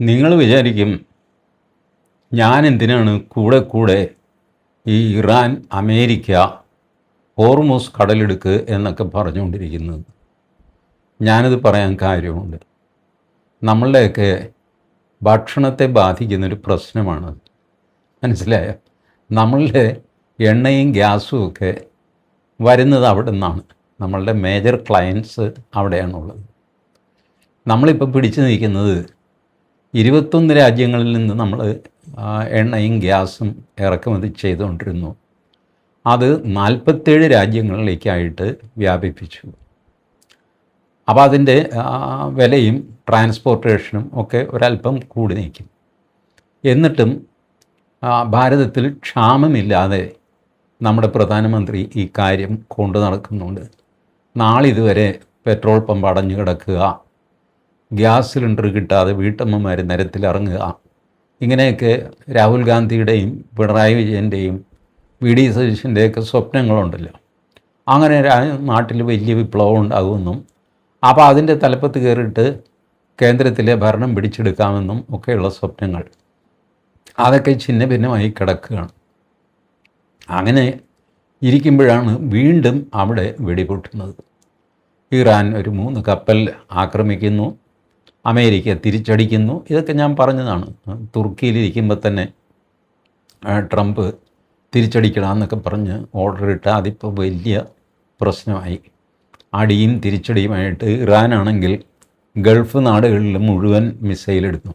നിങ്ങൾ വിചാരിക്കും ഞാൻ എന്തിനാണ് കൂടെ കൂടെ ഈ ഇറാൻ അമേരിക്ക ഹോർമൂസ് കടലിടുക്ക് എന്നൊക്കെ പറഞ്ഞുകൊണ്ടിരിക്കുന്നത്. ഞാനത് പറയാൻ കാര്യമുണ്ട്. നമ്മളുടെയൊക്കെ ഭക്ഷണത്തെ ബാധിക്കുന്നൊരു പ്രശ്നമാണത്. മനസ്സിലായോ? നമ്മളുടെ എണ്ണയും ഗ്യാസും ഒക്കെ വരുന്നത് അവിടെ നിന്നാണ്. നമ്മളുടെ മേജർ ക്ലയൻസ് അവിടെയാണുള്ളത്. നമ്മളിപ്പോൾ പിടിച്ചു നിൽക്കുന്നത് 21 രാജ്യങ്ങളിൽ നിന്ന് നമ്മൾ എണ്ണയും ഗ്യാസും ഇറക്കുമതി ചെയ്തുകൊണ്ടിരുന്നു. അത് 47 രാജ്യങ്ങളിലേക്കായിട്ട് വ്യാപിപ്പിച്ചു. അപ്പോൾ അതിൻ്റെ വിലയും ട്രാൻസ്പോർട്ടേഷനും ഒക്കെ ഒരല്പം കൂടി നിൽക്കും. എന്നിട്ടും ഭാരതത്തിൽ ക്ഷാമമില്ലാതെ നമ്മുടെ പ്രധാനമന്ത്രി ഈ കാര്യം കൊണ്ടു നടക്കുന്നുണ്ട്. നാളിതുവരെ പെട്രോൾ പമ്പ് അടഞ്ഞു കിടക്കുക, ഗ്യാസ് സിലിണ്ടർ കിട്ടാതെ വീട്ടമ്മമാർ നിരത്തിലിറങ്ങുക, ഇങ്ങനെയൊക്കെ രാഹുൽ ഗാന്ധിയുടെയും പിണറായി വിജയൻ്റെയും വി.ഡി. സതീശൻ്റെയൊക്കെ സ്വപ്നങ്ങളുണ്ടല്ലോ. അങ്ങനെ നാട്ടിൽ വലിയ വിപ്ലവം ഉണ്ടാകുമെന്നും അപ്പോൾ അതിൻ്റെ തലപ്പത്ത് കയറിയിട്ട് കേന്ദ്രത്തിലെ ഭരണം പിടിച്ചെടുക്കാമെന്നും ഒക്കെയുള്ള സ്വപ്നങ്ങൾ അതൊക്കെ ഛിന്ന ഭിന്നമായി കിടക്കുകയാണ്. അങ്ങനെ ഇരിക്കുമ്പോഴാണ് വീണ്ടും അവിടെ വെടിപൊട്ടുന്നത്. ഇറാൻ ഒരു 3 കപ്പൽ ആക്രമിക്കുന്നു, അമേരിക്ക തിരിച്ചടിക്കുന്നു. ഇതൊക്കെ ഞാൻ പറഞ്ഞതാണ്. തുർക്കിയിലിരിക്കുമ്പോൾ തന്നെ ട്രംപ് തിരിച്ചടിക്കണമെന്നൊക്കെ പറഞ്ഞ് ഓർഡർ ഇട്ട് അതിപ്പോൾ വലിയ പ്രശ്നമായി. അടിയും തിരിച്ചടിയുമായിട്ട് ഇറാനാണെങ്കിൽ ഗൾഫ് നാടുകളിൽ മുഴുവൻ മിസൈലെടുത്തു.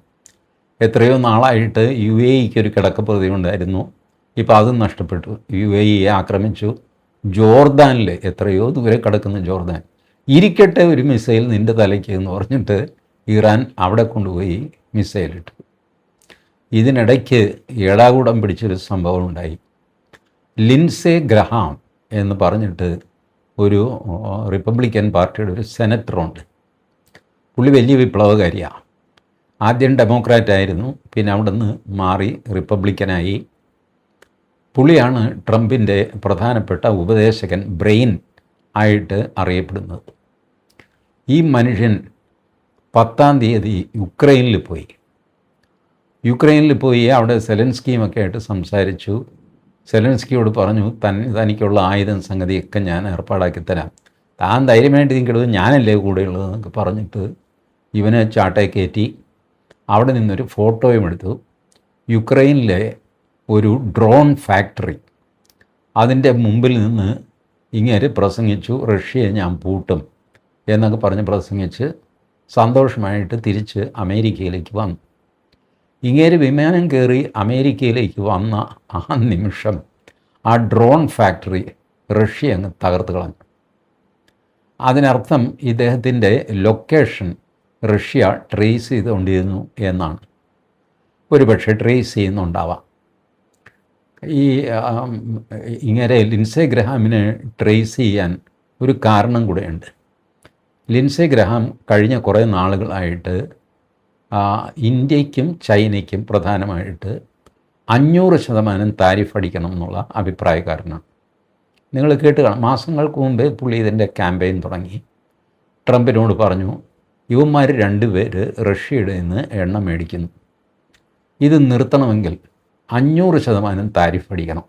എത്രയോ നാളായിട്ട് UAE-ക്ക് ഒരു കിടക്കപ്രതി ഉണ്ടായിരുന്നു. ഇപ്പോൾ അതും നഷ്ടപ്പെട്ടു. UAE ആക്രമിച്ചു. ജോർദാനിൽ എത്രയോ ദൂരെ കിടക്കുന്ന ജോർദാൻ, ഇരിക്കട്ടെ ഒരു മിസൈൽ നിൻ്റെ തലയ്ക്ക് എന്ന് പറഞ്ഞിട്ട് ഇറാൻ അവിടെ കൊണ്ടുപോയി മിസൈലിട്ടു. ഇതിനിടയ്ക്ക് ഏടാകൂടം പിടിച്ചൊരു സംഭവം ഉണ്ടായി. ലിൻസേ ഗ്രഹാം എന്ന് പറഞ്ഞിട്ട് ഒരു റിപ്പബ്ലിക്കൻ പാർട്ടിയുടെ ഒരു സെനറ്ററുണ്ട്. പുള്ളി വലിയ വിപ്ലവകാരിയാണ്. ആദ്യം ഡെമോക്രാറ്റായിരുന്നു, പിന്നെ അവിടെ നിന്ന് മാറി റിപ്പബ്ലിക്കനായി. പുള്ളിയാണ് ട്രംപിൻ്റെ പ്രധാനപ്പെട്ട ഉപദേശകൻ, ബ്രെയിൻ ആയിട്ട് അറിയപ്പെടുന്നത്. ഈ മനുഷ്യൻ 10-ാം തീയതി യുക്രൈനിൽ പോയി അവിടെ സെലൻസ്കിയുമൊക്കെ ആയിട്ട് സംസാരിച്ചു. സെലൻസ്കിയോട് പറഞ്ഞു, തനിക്കുള്ള ആയുധം സംഗതിയൊക്കെ ഞാൻ ഏർപ്പാടാക്കി തരാം, താൻ ധൈര്യമായിട്ട് നിൽക്കുന്നത്, ഞാനല്ലേ കൂടെയുള്ളതെന്നൊക്കെ പറഞ്ഞിട്ട് ഇവനെ ചാട്ടയെ കയറ്റി. അവിടെ നിന്നൊരു ഫോട്ടോയും എടുത്തു. യുക്രൈനിലെ ഒരു ഡ്രോൺ ഫാക്ടറി, അതിൻ്റെ മുമ്പിൽ നിന്ന് ഇങ്ങനെ പ്രസംഗിച്ചു, റഷ്യയെ ഞാൻ പൂട്ടും എന്നൊക്കെ പറഞ്ഞ് പ്രസംഗിച്ച് സന്തോഷമായിട്ട് തിരിച്ച് അമേരിക്കയിലേക്ക് വന്നു. ഇങ്ങേര് വിമാനം കയറി അമേരിക്കയിലേക്ക് വന്ന ആ നിമിഷം ആ ഡ്രോൺ ഫാക്ടറി റഷ്യ അങ്ങ് തകർത്ത് കളഞ്ഞു. അതിനർത്ഥം ഇദ്ദേഹത്തിൻ്റെ ലൊക്കേഷൻ റഷ്യ ട്രേസ് ചെയ്തുകൊണ്ടിരുന്നു എന്നാണ്. ഒരുപക്ഷെ ട്രേസ് ചെയ്യുന്നുണ്ടാവാം. ഇങ്ങനെ ലിൻസേ ഗ്രഹാമിനെ ട്രേസ് ചെയ്യാൻ ഒരു കാരണം കൂടെയുണ്ട്. ലിൻസേ ഗ്രഹാം കഴിഞ്ഞ കുറേ നാളുകളായിട്ട് ഇന്ത്യയ്ക്കും ചൈനയ്ക്കും പ്രധാനമായിട്ട് 500% താരിഫ് അടിക്കണം എന്നുള്ള അഭിപ്രായക്കാരനാണ്. നിങ്ങൾ കേട്ട് കാണാം. മാസങ്ങൾക്ക് മുമ്പേ പുള്ളി ഇതിൻ്റെ ക്യാമ്പയിൻ തുടങ്ങി. ട്രംപിനോട് പറഞ്ഞു, ഇവന്മാർ 2 പേര് റഷ്യയുടെ നിന്ന് എണ്ണ മേടിക്കുന്നു, ഇത് നിർത്തണമെങ്കിൽ 500% താരിഫ് അടിക്കണം,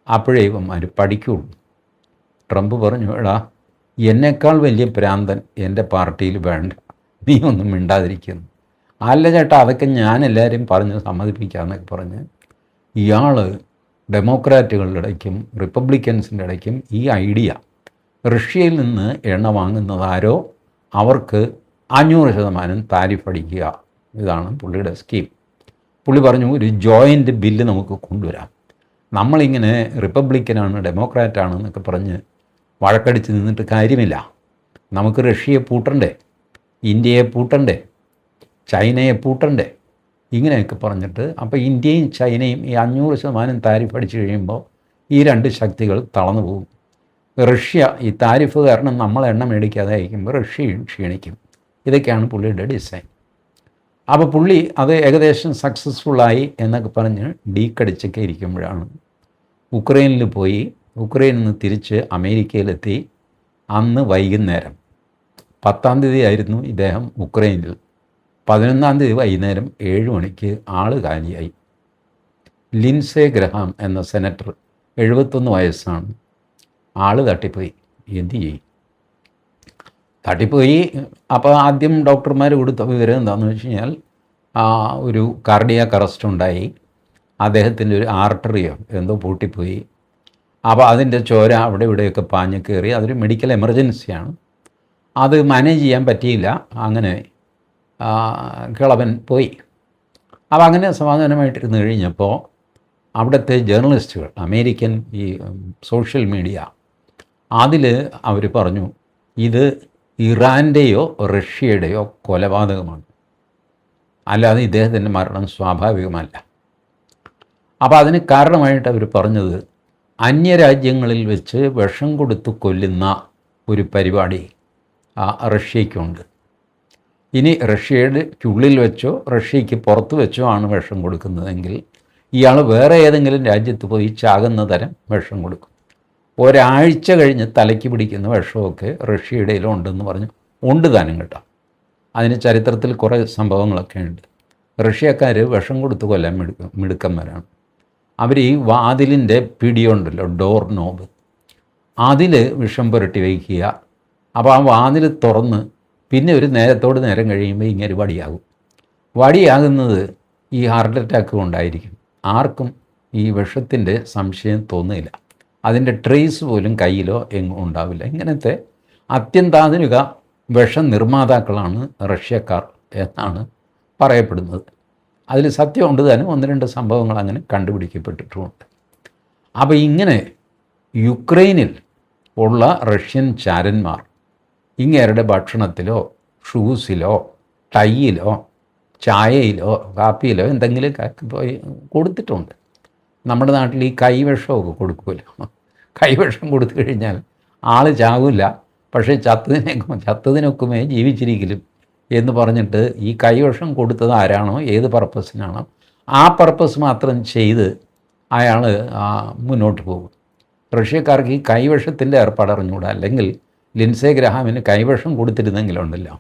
അപ്പോഴേ ഇവന്മാർ പഠിക്കുകയുള്ളൂ. ട്രംപ് പറഞ്ഞു, എടാ എന്നേക്കാൾ വലിയ ഭ്രാന്തൻ എൻ്റെ പാർട്ടിയിൽ വേണ്ട, നീ ഒന്നും മിണ്ടാതിരിക്കുന്നു. അല്ല ചേട്ടാ, അതൊക്കെ ഞാൻ എല്ലാവരും പറഞ്ഞ് സമ്മതിപ്പിക്കാമെന്നൊക്കെ പറഞ്ഞ് ഇയാൾ ഡെമോക്രാറ്റുകളുടെ ഇടയ്ക്കും റിപ്പബ്ലിക്കൻസിൻ്റെ ഇടയ്ക്കും ഈ ഐഡിയ, റഷ്യയിൽ നിന്ന് എണ്ണ വാങ്ങുന്നതാരോ അവർക്ക് 500% താരിഫ് അടിക്കുക, ഇതാണ് പുള്ളിയുടെ സ്കീം. പുള്ളി പറഞ്ഞു, ഒരു ജോയിൻ്റ് ബില്ല് നമുക്ക് കൊണ്ടുവരാം. നമ്മളിങ്ങനെ റിപ്പബ്ലിക്കനാണ് ഡെമോക്രാറ്റാണ് എന്നൊക്കെ പറഞ്ഞ് വഴക്കടിച്ച് നിന്നിട്ട് കാര്യമില്ല. നമുക്ക് റഷ്യയെ പൂട്ടണ്ടേ, ഇന്ത്യയെ പൂട്ടണ്ടേ, ചൈനയെ പൂട്ടണ്ടേ, ഇങ്ങനെയൊക്കെ പറഞ്ഞിട്ട്. അപ്പോൾ ഇന്ത്യയും ചൈനയും ഈ 500% താരിഫ് അടിച്ചു കഴിയുമ്പോൾ ഈ 2 ശക്തികൾ തളർന്നു പോകും. റഷ്യ ഈ താരിഫ് കാരണം നമ്മൾ എണ്ണ മേടിക്കാതെ അയക്കുമ്പോൾ റഷ്യയും ക്ഷീണിക്കും. ഇതൊക്കെയാണ് പുള്ളിയുടെ ഡിസൈൻ. അപ്പോൾ പുള്ളി അത് ഏകദേശം സക്സസ്ഫുള്ളായി എന്നൊക്കെ പറഞ്ഞ് ഡീക്കടിച്ചൊക്കെ ഇരിക്കുമ്പോഴാണ് ഉക്രൈനിൽ പോയി. ഉക്രൈനിൽ നിന്ന് തിരിച്ച് അമേരിക്കയിലെത്തി. അന്ന് വൈകുന്നേരം 10-ാം തീയതി ആയിരുന്നു ഇദ്ദേഹം ഉക്രൈനിൽ. 11-ാം തീയതി വൈകുന്നേരം 7 മണിക്ക് ആൾ കാലിയായി. ലിൻസേ ഗ്രഹാം എന്ന സെനറ്റർ, 71 വയസ്സാണ്. ആൾ തട്ടിപ്പോയി. എന്തു ചെയ്യും? തട്ടിപ്പോയി. അപ്പോൾ ആദ്യം ഡോക്ടർമാർ കൊടുത്ത വിവരം എന്താണെന്ന് വെച്ച് കഴിഞ്ഞാൽ ഒരു കാർഡിയാക് അറസ്റ്റ് ഉണ്ടായി, അദ്ദേഹത്തിൻ്റെ ഒരു ആർട്ടറിയോ എന്തോ പൊട്ടിപ്പോയി. അപ്പോൾ അതിൻ്റെ ചോര അവിടെ ഇവിടെയൊക്കെ പാഞ്ഞ് കയറി. അതൊരു മെഡിക്കൽ എമർജൻസിയാണ്. അത് മാനേജ് ചെയ്യാൻ പറ്റിയില്ല. അങ്ങനെ കിളവൻ പോയി. അപ്പോൾ അങ്ങനെ സമാധാനമായിട്ടിരുന്ന് കഴിഞ്ഞപ്പോൾ അവിടുത്തെ ജേർണലിസ്റ്റുകൾ, അമേരിക്കൻ ഈ സോഷ്യൽ മീഡിയ, അതിൽ അവർ പറഞ്ഞു ഇത് ഇറാൻ്റെയോ റഷ്യയുടെയോ കൊലപാതകമാണ്, അല്ലാതെ ഇദ്ദേഹത്തിൻ്റെ മരണം സ്വാഭാവികമല്ല. അപ്പോൾ അതിന് കാരണമായിട്ട് അവർ പറഞ്ഞത് അന്യരാജ്യങ്ങളിൽ വെച്ച് വിഷം കൊടുത്ത് കൊല്ലുന്ന ഒരു പരിപാടി റഷ്യയ്ക്കുണ്ട്. ഇനി റഷ്യയ്ക്കുള്ളിൽ വെച്ചോ റഷ്യയ്ക്ക് പുറത്ത് വെച്ചോ ആണ് വിഷം കൊടുക്കുന്നതെങ്കിൽ ഇയാൾ വേറെ ഏതെങ്കിലും രാജ്യത്ത് പോയി ചാകുന്ന തരം വിഷം കൊടുക്കും. ഒരാഴ്ച കഴിഞ്ഞ് തലയ്ക്ക് പിടിക്കുന്ന വിഷമൊക്കെ റഷ്യയുടെയിലും ഉണ്ടെന്ന് പറഞ്ഞു. ഉണ്ട് താനും കേട്ടോ. അതിന് ചരിത്രത്തിൽ കുറേ സംഭവങ്ങളൊക്കെ ഉണ്ട്. റഷ്യക്കാർ വിഷം കൊടുത്ത് കൊല്ലാൻ മിടുക്കന്മാരാണ്. അവർ ഈ വാതിലിൻ്റെ പിടിയുണ്ടല്ലോ, ഡോർ നോബ്, അതിൽ വിഷം പുരട്ടി വയ്ക്കുക. അപ്പോൾ ആ വാതിൽ തുറന്ന് പിന്നെ ഒരു നേരത്തോട് നേരം കഴിയുമ്പോൾ ഇങ്ങനെ വടിയാകുന്നത് ഈ ഹാർട്ട് അറ്റാക്ക് കൊണ്ടായിരിക്കും. ആർക്കും ഈ വിഷത്തിൻ്റെ സംശയം തോന്നുന്നില്ല. അതിൻ്റെ ട്രേസ് പോലും കയ്യിലോ എങ്ങും ഉണ്ടാവില്ല. ഇങ്ങനത്തെ അത്യന്താധുനിക വിഷ നിർമ്മാതാക്കളാണ് റഷ്യക്കാർ എന്നാണ് പറയപ്പെടുന്നത്. അതിൽ സത്യമുണ്ട് താനും. 1-2 സംഭവങ്ങൾ അങ്ങനെ കണ്ടുപിടിക്കപ്പെട്ടിട്ടുമുണ്ട്. അപ്പോൾ ഇങ്ങനെ യുക്രൈനിൽ ഉള്ള റഷ്യൻ ചാരന്മാർ ഇങ്ങേരുടെ ഭക്ഷണത്തിലോ ഷൂസിലോ ടൈയിലോ ചായയിലോ കാപ്പിയിലോ എന്തെങ്കിലും പോയി കൊടുത്തിട്ടുണ്ട്. നമ്മുടെ നാട്ടിൽ ഈ കൈവിഷമൊക്കെ കൊടുക്കുമല്ലോ. കൈവിഷം കൊടുത്തു കഴിഞ്ഞാൽ ആൾ ചാകില്ല, പക്ഷേ ചത്തതിനൊക്കുമേ ജീവിച്ചിരിക്കലും എന്ന് പറഞ്ഞിട്ട് ഈ കൈവിഷം കൊടുത്തത് ആരാണോ, ഏത് പർപ്പസിനാണോ, ആ പർപ്പസ് മാത്രം ചെയ്ത് അയാൾ മുന്നോട്ട് പോകും. റഷ്യക്കാർക്ക് ഈ കൈവിഷത്തിൻ്റെ ഏർപ്പാട് അറിഞ്ഞുകൂടാ. അല്ലെങ്കിൽ ലിൻസേ ഗ്രഹാമിന് കൈവിഷം കൊടുത്തിരുന്നെങ്കിലുണ്ടല്ലോ,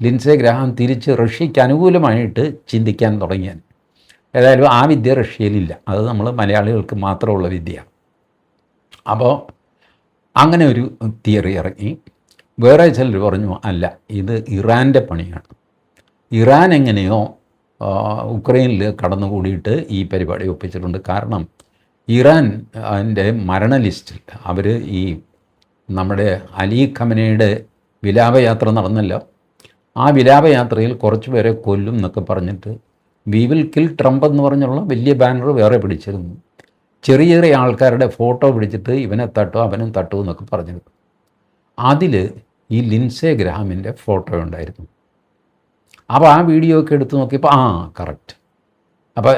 ലിൻസേ ഗ്രഹാം തിരിച്ച് റഷ്യയ്ക്ക് അനുകൂലമായിട്ട് ചിന്തിക്കാൻ തുടങ്ങിയാൽ. ഏതായാലും ആ വിദ്യ റഷ്യയിലില്ല. അത് നമ്മൾ മലയാളികൾക്ക് മാത്രമുള്ള വിദ്യയാണ്. അപ്പോൾ അങ്ങനെ ഒരു തിയറി ഇറങ്ങി. വേറെ ചിലർ പറഞ്ഞു അല്ല, ഇത് ഇറാൻ്റെ പണിയാണ്. ഇറാൻ എങ്ങനെയോ ഉക്രൈനിൽ കടന്നുകൂടിയിട്ട് ഈ പരിപാടി ഒപ്പിച്ചിട്ടുണ്ട്. കാരണം ഇറാൻ അതിൻ്റെ മരണ ലിസ്റ്റിൽ അവർ ഈ നമ്മുടെ അലി ഖമനയുടെ വിലാപയാത്ര നടന്നല്ലോ, ആ വിലാപയാത്രയിൽ കുറച്ച് പേരെ കൊല്ലും എന്നൊക്കെ പറഞ്ഞിട്ട് വി വിൽ കിൽ ട്രംപ് എന്ന് പറഞ്ഞുള്ള വലിയ ബാനർ വേറെ പിടിച്ചിരുന്നു. ചെറിയ ചെറിയ ആൾക്കാരുടെ ഫോട്ടോ പിടിച്ചിട്ട് ഇവനെ തട്ടോ അവനും തട്ടു എന്നൊക്കെ പറഞ്ഞിരുന്നു. അതിൽ ഈ ലിൻസേ ഗ്രഹാമിൻ്റെ ഫോട്ടോ ഉണ്ടായിരുന്നു. അപ്പോൾ ആ വീഡിയോ ഒക്കെ എടുത്ത് നോക്കിയപ്പോൾ കറക്റ്റ്. അപ്പോൾ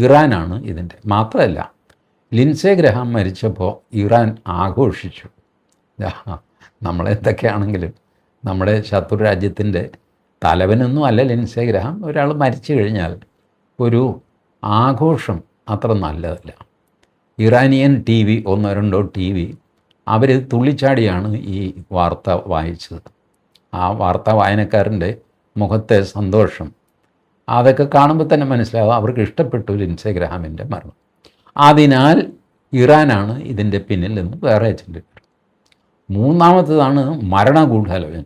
ഇറാനാണ് ഇതിൻ്റെ. മാത്രമല്ല, ലിൻസേ ഗ്രഹാം മരിച്ചപ്പോൾ ഇറാൻ ആഘോഷിച്ചു. നമ്മളെന്തൊക്കെയാണെങ്കിലും നമ്മുടെ ശത്രു രാജ്യത്തിൻ്റെ തലവനൊന്നും അല്ല ലിൻസേ ഗ്രഹാം. ഒരാൾ മരിച്ചു കഴിഞ്ഞാൽ ഒരു ആഘോഷം അത്ര നല്ലതല്ല. ഇറാനിയൻ TV 1-2 TV അവർ തുള്ളിച്ചാടിയാണ് ഈ വാർത്ത വായിച്ചത്. ആ വാർത്താ വായനക്കാരൻ്റെ മുഖത്തെ സന്തോഷം അതൊക്കെ കാണുമ്പോൾ തന്നെ മനസ്സിലാവും അവർക്ക് ഇഷ്ടപ്പെട്ടു ലിൻസേ ഗ്രഹാമിൻ്റെ മരണം. അതിനാൽ ഇറാനാണ് ഇതിൻ്റെ പിന്നിൽ നിന്ന് വേറെ ചിന്തിക്കുന്നത്. മൂന്നാമത്തേതാണ് മരണഗൂഢാലോചന.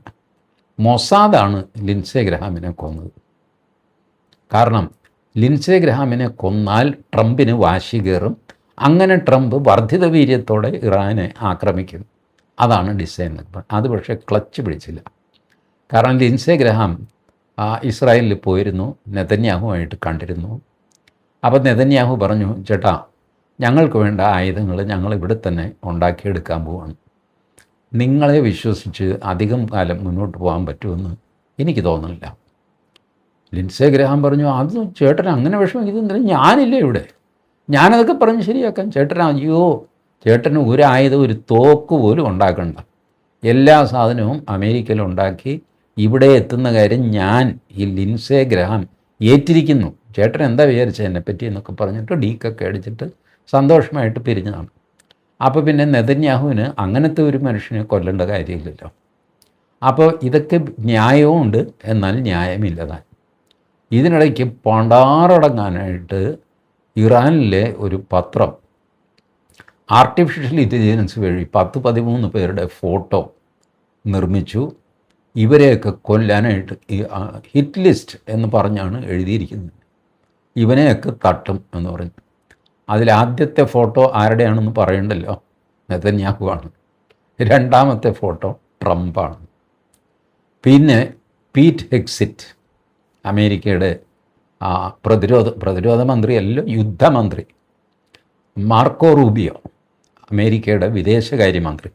മൊസാദാണ് ലിൻസേ ഗ്രഹാമിനെ കൊന്നത്. കാരണം ലിൻസേ ഗ്രഹാമിനെ കൊന്നാൽ ട്രംപിന് വാശി കയറും. അങ്ങനെ ട്രംപ് വർദ്ധിത വീര്യത്തോടെ ഇറാനെ ആക്രമിക്കും. അതാണ് ഡിസൈൻ. അത് പക്ഷേ ക്ലച്ച് പിടിച്ചില്ല. കാരണം ലിൻസേ ഗ്രഹാം ഇസ്രായേലിൽ പോയിരുന്നു, നെതന്യാഹുമായിട്ട് കണ്ടിരുന്നു. അപ്പോൾ നെതന്യാഹു പറഞ്ഞു, ചേട്ടാ ഞങ്ങൾക്ക് വേണ്ട ആയുധങ്ങൾ ഞങ്ങൾ ഇവിടെ തന്നെ ഉണ്ടാക്കിയെടുക്കാൻ പോവാണ്. നിങ്ങളെ വിശ്വസിച്ച് അധികം കാലം മുന്നോട്ട് പോകാൻ പറ്റുമെന്ന് എനിക്ക് തോന്നുന്നില്ല. ലിൻസേ ഗ്രഹാം പറഞ്ഞു, അത് ചേട്ടൻ അങ്ങനെ വിഷമം, ഇതെന്തിനാ, ഞാനില്ലേ ഇവിടെ, ഞാനതൊക്കെ പറഞ്ഞ് ശരിയാക്കാം. അയ്യോ ചേട്ടന് ഒരു ആയുധം, ഒരു തോക്ക് പോലും ഉണ്ടാക്കണ്ട, എല്ലാ സാധനവും അമേരിക്കയിൽ ഉണ്ടാക്കി ഇവിടെ എത്തുന്ന കാര്യം ഞാൻ ഈ ലിൻസേ ഗ്രഹാം ഏറ്റിരിക്കുന്നു. ചേട്ടൻ എന്താ വിചാരിച്ചത് എന്നെപ്പറ്റി എന്നൊക്കെ പറഞ്ഞിട്ട് ഡീക്കൊക്കെ അടിച്ചിട്ട് സന്തോഷമായിട്ട് പിരിഞ്ഞതാണ്. അപ്പോൾ പിന്നെ നെതന്യാഹുവിന് അങ്ങനത്തെ ഒരു മനുഷ്യനെ കൊല്ലേണ്ട കാര്യമില്ലല്ലോ. അപ്പോൾ ഇതൊക്കെ ന്യായവും ഉണ്ട്, എന്നാൽ ന്യായമില്ലതാൻ. ഇതിനിടയ്ക്ക് പണ്ടാറടങ്ങാനായിട്ട് ഇറാനിലെ ഒരു പത്രം ആർട്ടിഫിഷ്യൽ ഇൻ്റലിജൻസ് വഴി 10-13 പേരുടെ ഫോട്ടോ നിർമ്മിച്ചു. ഇവരെയൊക്കെ കൊല്ലാനായിട്ട് ഹിറ്റ് ലിസ്റ്റ് എന്ന് പറഞ്ഞാണ് എഴുതിയിരിക്കുന്നത്. ഇവനെയൊക്കെ തട്ടും എന്ന് പറഞ്ഞു. അതിലാദ്യത്തെ ഫോട്ടോ ആരുടെയാണെന്ന് പറയണ്ടല്ലോ, നെതന്യാഹുവാണ്. രണ്ടാമത്തെ ഫോട്ടോ ട്രംപാണ്. പിന്നെ പീറ്റ് ഹെക്സിറ്റ്, അമേരിക്കയുടെ പ്രതിരോധ മന്ത്രിയല്ലോ, യുദ്ധമന്ത്രി. മാർക്കോ റൂബിയോ, അമേരിക്കയുടെ വിദേശകാര്യമന്ത്രി.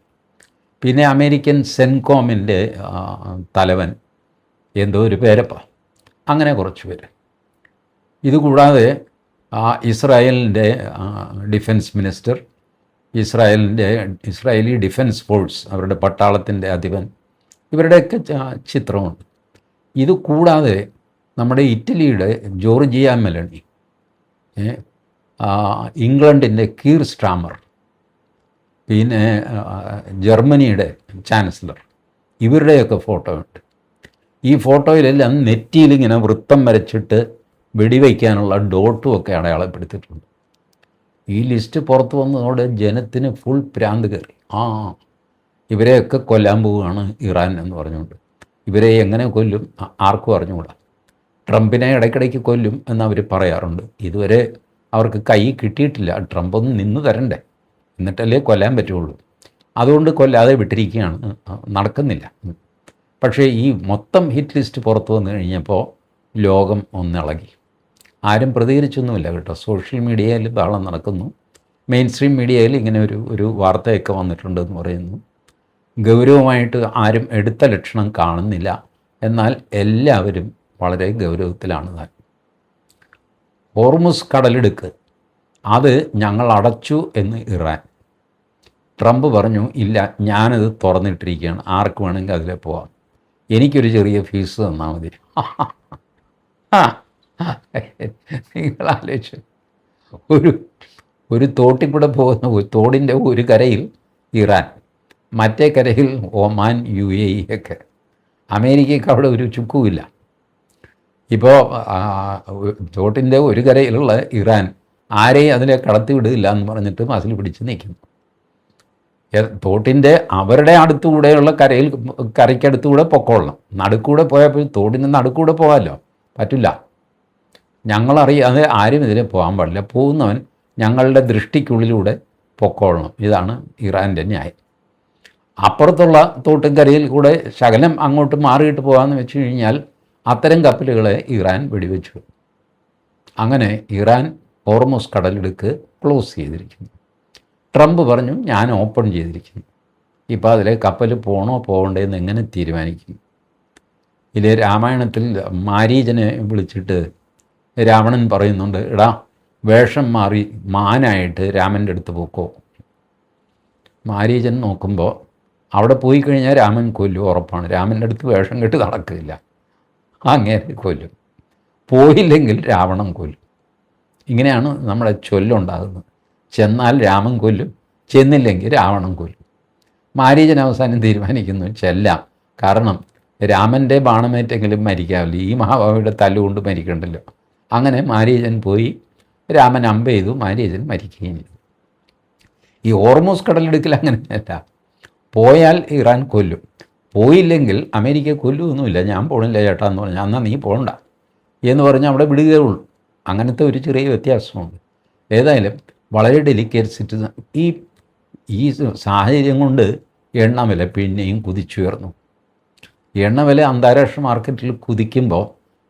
പിന്നെ അമേരിക്കൻ സെൻകോമിൻ്റെ തലവൻ, എന്തോ ഒരു പേരപ്പ, അങ്ങനെ കുറച്ച് പേര്. ഇതുകൂടാതെ ഇസ്രായേലിൻ്റെ defence minister, Israeli defence force, അവരുടെ പട്ടാളത്തിൻ്റെ അധിപൻ, ഇവരുടെയൊക്കെ ചിത്രമുണ്ട്. ഇത് കൂടാതെ നമ്മുടെ ഇറ്റലിയുടെ ജോർജിയ മെലണി, ഇംഗ്ലണ്ടിൻ്റെ കീർ സ്റ്റാമർ, പിന്നെ ജർമ്മനിയുടെ ചാൻസലർ, ഇവരുടെയൊക്കെ ഫോട്ടോ ഉണ്ട്. ഈ ഫോട്ടോയിലെല്ലാം നെറ്റിയിലിങ്ങനെ വൃത്തം വരച്ചിട്ട് വെടിവയ്ക്കാനുള്ള ഡോട്ടും ഒക്കെ അടയാളപ്പെടുത്തിയിട്ടുണ്ട്. ഈ ലിസ്റ്റ് പുറത്തു വന്നതോടെ ജനത്തിന് ഫുൾ പ്രാന്ത് കയറി. ഇവരെയൊക്കെ കൊല്ലാൻ പോവുകയാണ് ഇറാൻ എന്ന് പറഞ്ഞുകൊണ്ട്. ഇവരെ എങ്ങനെ കൊല്ലും ആർക്കും അറിഞ്ഞുകൂടാ. ട്രംപിനെ ഇടയ്ക്കിടയ്ക്ക് കൊല്ലും എന്നവർ പറയാറുണ്ട്. ഇതുവരെ അവർക്ക് കൈ കിട്ടിയിട്ടില്ല. ട്രംപ് ഒന്ന് നിന്ന് തരണ്ടേ, എന്നിട്ടല്ലേ കൊല്ലാൻ പറ്റുള്ളൂ. അതുകൊണ്ട് കൊല്ലാതെ വിട്ടിരിക്കുകയാണ്, നടക്കുന്നില്ല. പക്ഷേ ഈ മൊത്തം ഹിറ്റ് ലിസ്റ്റ് പുറത്തു വന്നു കഴിഞ്ഞപ്പോൾ ലോകം ഒന്നിളകി. ആരും പ്രതികരിച്ചൊന്നുമില്ല കേട്ടോ. സോഷ്യൽ മീഡിയയിൽ ബഹളം നടക്കുന്നു. മെയിൻ സ്ട്രീം മീഡിയയിൽ ഇങ്ങനെ ഒരു വാർത്തയൊക്കെ വന്നിട്ടുണ്ടെന്ന് പറയുന്നു. ഗൗരവമായിട്ട് ആരും എടുത്ത ലക്ഷണം കാണുന്നില്ല. എന്നാൽ എല്ലാവരും വളരെ ഗൗരവത്തിലാണ് താൻ. ഹോർമുസ് കടലിടുക്ക് അത് ഞങ്ങൾ അടച്ചു എന്ന് ഇറാൻ. ട്രംപ് പറഞ്ഞു, ഇല്ല, ഞാനത് തുറന്നിട്ടിരിക്കുകയാണ്, ആർക്ക് വേണമെങ്കിൽ അതിലെ പോവാം, എനിക്കൊരു ചെറിയ ഫീസ് തന്നാൽ മതി. നിങ്ങൾ ആലോചിച്ചു, ഒരു തോട്ടിൽ കൂടെ പോകുന്ന തോടിൻ്റെ ഒരു കരയിൽ ഇറാൻ, മറ്റേ കരയിൽ ഒമാൻ, UAE ഒക്കെ. അമേരിക്കയ്ക്ക് അവിടെ ഒരു ചുക്കുമില്ല. ഇപ്പോൾ തോട്ടിൻ്റെ ഒരു കരയിലുള്ള ഇറാൻ ആരെയും അതിലെ കടത്തി വിടില്ല എന്ന് പറഞ്ഞിട്ട് മസിൽ പിടിച്ച് നിൽക്കുന്നു. തോട്ടിൻ്റെ അവരുടെ അടുത്തുകൂടെയുള്ള കരയ്ക്കടുത്തുകൂടെ പൊക്കോളണം. നടുക്കൂടെ പോയപ്പോൾ തോടിൻ്റെ നടുക്കൂടെ പോകാമല്ലോ, പറ്റില്ല. ഞങ്ങളറിയാതെ ആരും ഇതിലെ പോകാൻ പാടില്ല. പോകുന്നവൻ ഞങ്ങളുടെ ദൃഷ്ടിക്കുള്ളിലൂടെ പൊക്കോളണം. ഇതാണ് ഇറാൻ്റെ ന്യായം. അപ്പുറത്തുള്ള തോട്ടുംകരയിൽ കൂടെ ശകലം അങ്ങോട്ട് മാറിയിട്ട് പോകാമെന്ന് വെച്ച് കഴിഞ്ഞാൽ അത്തരം കപ്പലുകളെ ഇറാൻ വെടിവെച്ചു. അങ്ങനെ ഇറാൻ ഹോർമുസ് കടലിടുക്ക് ക്ലോസ് ചെയ്തിരിക്കുന്നു. ട്രംപ് പറഞ്ഞു, ഞാൻ ഓപ്പൺ ചെയ്തിരിക്കുന്നു. ഇപ്പോൾ അതിലെ കപ്പൽ പോകണോ പോകണ്ടേന്ന് എങ്ങനെ തീരുമാനിക്കും? ഇതിലെ രാമായണത്തിൽ മാരീചനെ വിളിച്ചിട്ട് രാവണൻ പറയുന്നുണ്ട്, എടാ വേഷം മാറി മാനായിട്ട് രാമൻ്റെ അടുത്ത് പോക്കോ. മാരീചൻ നോക്കുമ്പോൾ അവിടെ പോയി കഴിഞ്ഞാൽ രാമൻ കൊല്ലും, ഉറപ്പാണ്. രാമൻ്റെ അടുത്ത് വേഷം കെട്ട് നടക്കില്ല, അങ്ങനെ കൊല്ലും. പോയില്ലെങ്കിൽ രാവണൻ കൊല്ലും. ഇങ്ങനെയാണ് നമ്മുടെ ചൊല്ലുണ്ടാകുന്നത്. ചെന്നാൽ രാമൻ കൊല്ലും, ചെന്നില്ലെങ്കിൽ രാവണൻ കൊല്ലും. മാരീചൻ അവസാനം തീരുമാനിക്കുന്നു ചെല്ലാം, കാരണം രാമൻ്റെ ബാണമേറ്റെങ്കിലും മരിക്കാമല്ലോ, ഈ മഹാഭാവിയുടെ തല്ലുകൊണ്ട് മരിക്കണ്ടല്ലോ. അങ്ങനെ മാരീചൻ പോയി, രാമൻ അമ്പ ചെയ്തു, മാരീചൻ മരിക്കുകയും ചെയ്തു. ഈ ഹോർമുസ് കടലിടുക്കിൽ അങ്ങനെയല്ല. പോയാൽ ഇറാൻ കൊല്ലും, പോയില്ലെങ്കിൽ അമേരിക്ക കൊല്ലുമൊന്നുമില്ല. ഞാൻ പോണില്ല ചേട്ടാ എന്ന് പറഞ്ഞാൽ എന്നാൽ നീ പോകണ്ട എന്ന് പറഞ്ഞാൽ അവിടെ വിടുകയുള്ളൂ. അങ്ങനത്തെ ഒരു ചെറിയ വ്യത്യാസമുണ്ട്. ഏതായാലും വളരെ ഡെലിക്കേറ്റ് സിറ്റിസൺ. ഈ സാഹചര്യം കൊണ്ട് എണ്ണവില പിന്നെയും കുതിച്ചുയർന്നു. എണ്ണവില അന്താരാഷ്ട്ര മാർക്കറ്റിൽ കുതിക്കുമ്പോൾ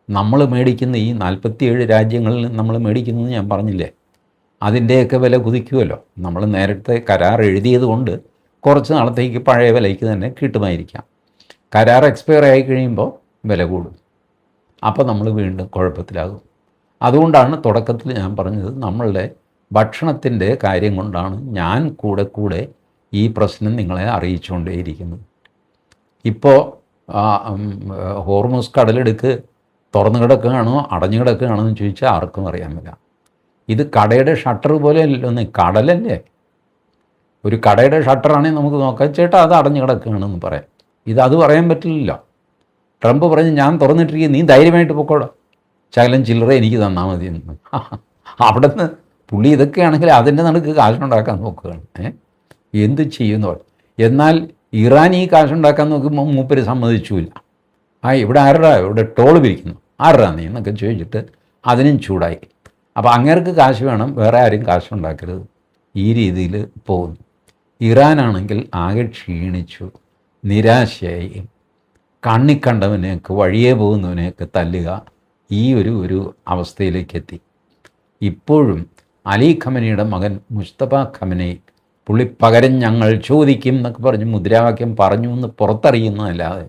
നമ്മൾ മേടിക്കുന്ന ഈ 47 രാജ്യങ്ങളിൽ നമ്മൾ മേടിക്കുന്നത് ഞാൻ പറഞ്ഞില്ലേ, അതിൻ്റെയൊക്കെ വില കുതിക്കുമല്ലോ. നമ്മൾ നേരത്തെ കരാർ എഴുതിയത് കൊണ്ട് കുറച്ച് നാളത്തേക്ക് പഴയ വിലയ്ക്ക് തന്നെ കിട്ടുമായിരിക്കാം. കരാർ എക്സ്പയർ ആയി കഴിയുമ്പോൾ വില കൂടും. അപ്പോൾ നമ്മൾ വീണ്ടും കുഴപ്പത്തിലാകും. അതുകൊണ്ടാണ് തുടക്കത്തിൽ ഞാൻ പറഞ്ഞത്, നമ്മളുടെ ഭക്ഷണത്തിൻ്റെ കാര്യം കൊണ്ടാണ് ഞാൻ കൂടെ ഈ പ്രശ്നം നിങ്ങളെ അറിയിച്ചുകൊണ്ടേയിരിക്കുന്നത്. ഇപ്പോൾ ഹോർമുസ് കടലിടുക്ക് തുറന്നു കിടക്കുകയാണോ അടഞ്ഞു കിടക്കുകയാണോ എന്ന് ചോദിച്ചാൽ ആർക്കും അറിയാൻ പറ്റില്ല. ഇത് കടയുടെ ഷട്ടർ പോലെ അല്ലല്ലോ, കടലല്ലേ. ഒരു കടയുടെ ഷട്ടറാണെങ്കിൽ നമുക്ക് നോക്കാം, ചേട്ടാ അത് അടഞ്ഞു കിടക്കുകയാണെന്ന് പറയാം. അത് പറയാൻ പറ്റില്ലല്ലോ. ട്രംപ് പറഞ്ഞ് ഞാൻ തുറന്നിട്ടിരിക്കുക, നീ ധൈര്യമായിട്ട് പൊക്കോടാ. ശകലം ചില്ലറ എനിക്ക് തന്നാൽ മതി എന്ന്. അവിടെ നിന്ന് പുള്ളി ഇതൊക്കെയാണെങ്കിൽ അതിൻ്റെ നടുക്ക് കാശുണ്ടാക്കാൻ നോക്കുകയാണ്. എന്ത് ചെയ്യുന്നു? എന്നാൽ ഇറാൻ ഈ കാശുണ്ടാക്കാൻ നോക്കുമ്പോൾ മൂപ്പര് സമ്മതിച്ചില്ല. ഇവിടെ ടോൾ പിരിക്കുന്നു, ആരുടെ നീ എന്നൊക്കെ ചോദിച്ചിട്ട് അതിനും ചൂടായി. അപ്പോൾ അങ്ങേർക്ക് കാശ് വേണം, വേറെ ആരും കാശുണ്ടാക്കരുത്, ഈ രീതിയിൽ പോകുന്നു. ഇറാനാണെങ്കിൽ ആകെ ക്ഷീണിച്ചു, നിരാശയായി, കണ്ണിക്കണ്ടവനെയൊക്കെ വഴിയേ പോകുന്നവനെയൊക്കെ തല്ലുക, ഈ ഒരു അവസ്ഥയിലേക്ക് എത്തി. ഇപ്പോഴും അലി ഖമനിയുടെ മകൻ മുസ്തഫ ഖമനി പുള്ളി പകരം ഞങ്ങൾ ചോദിക്കും എന്നൊക്കെ പറഞ്ഞ് മുദ്രാവാക്യം പറഞ്ഞു എന്ന് പുറത്തറിയുന്നതല്ലാതെ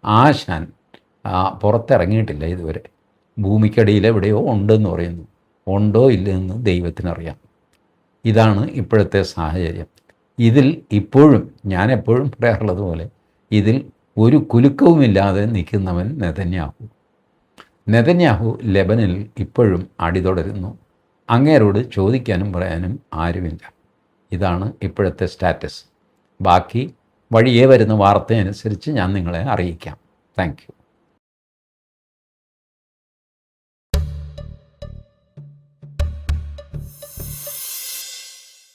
ആശാൻ പുറത്തിറങ്ങിയിട്ടില്ല ഇതുവരെ. ഭൂമിക്കടിയിൽ എവിടെയോ ഉണ്ടെന്ന് പറയുന്നു. ഉണ്ടോ ഇല്ലെന്ന് ദൈവത്തിനറിയാം. ഇതാണ് ഇപ്പോഴത്തെ സാഹചര്യം. ഇതിൽ ഇപ്പോഴും ഞാൻ എപ്പോഴും പറയാറുള്ളത് പോലെ ഇതിൽ ഒരു കുലുക്കവുമില്ലാതെ നിൽക്കുന്നവൻ നെതന്യാഹു ലെബനിൽ ഇപ്പോഴും അടി തുടരുന്നു. അങ്ങേരോട് ചോദിക്കാനും പറയാനും ആരുമില്ല. ഇതാണ് ഇപ്പോഴത്തെ സ്റ്റാറ്റസ്. ബാക്കി വഴിയേ വരുന്ന വാർത്തയനുസരിച്ച് ഞാൻ നിങ്ങളെ അറിയിക്കാം. Thank you.